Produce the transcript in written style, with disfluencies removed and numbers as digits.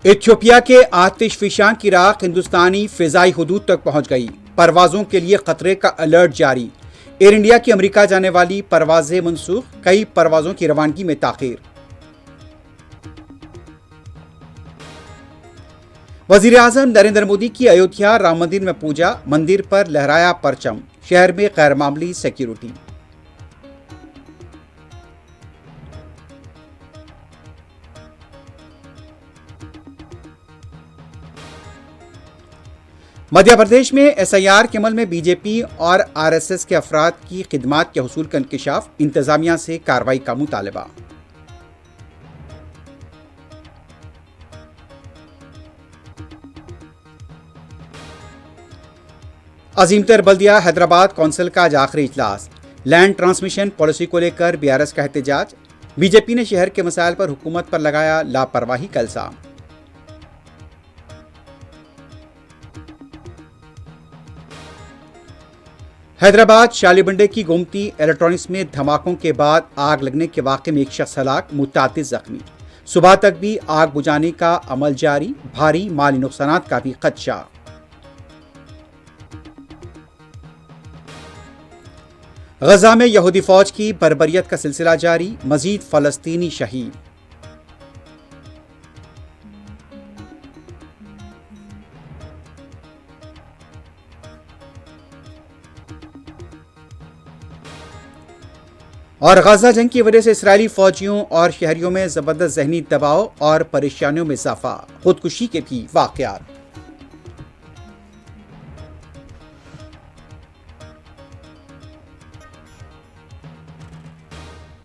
Ethiopia کے آتش فشاں کی راکھ ہندوستانی فضائی حدود تک پہنچ گئی۔ پروازوں کے لیے خطرے کا الرٹ جاری۔ ایئر انڈیا کی امریکہ جانے والی پروازیں منسوخ، کئی پروازوں کی روانگی میں تاخیر۔ وزیر اعظم نریندر مودی کی ایودھیا رام مندر میں پوجا، مندر پر لہرایا پرچم، شہر میں غیر معمولی سیکیورٹی۔ مدھیہ پردیش میں ایس آئی آر کے عمل میں بی جے پی اور آر ایس ایس کے افراد کی خدمات کے حصول کا انکشاف، انتظامیہ سے کارروائی کا مطالبہ۔ عظیم تر بلدیہ حیدرآباد کونسل کا آج آخری اجلاس، لینڈ ٹرانسمیشن پالیسی کو لے کر بی آر ایس کا احتجاج، بی جے پی نے شہر کے مسائل پر حکومت پر لگایا لاپرواہی کا الزام۔ حیدرآباد شالی بنڈے کی گومتی الیکٹرانکس میں دھماکوں کے بعد آگ لگنے کے واقعے میں ایک شخص ہلاک، متعدد زخمی۔ صبح تک بھی آگ بجھانے کا عمل جاری، بھاری مالی نقصانات کا بھی خدشہ۔ غزہ میں یہودی فوج کی بربریت کا سلسلہ جاری، مزید فلسطینی شہید۔ اور غزہ جنگ کی وجہ سے اسرائیلی فوجیوں اور شہریوں میں زبردست ذہنی دباؤ اور پریشانیوں میں اضافہ، خودکشی کے بھی واقعات۔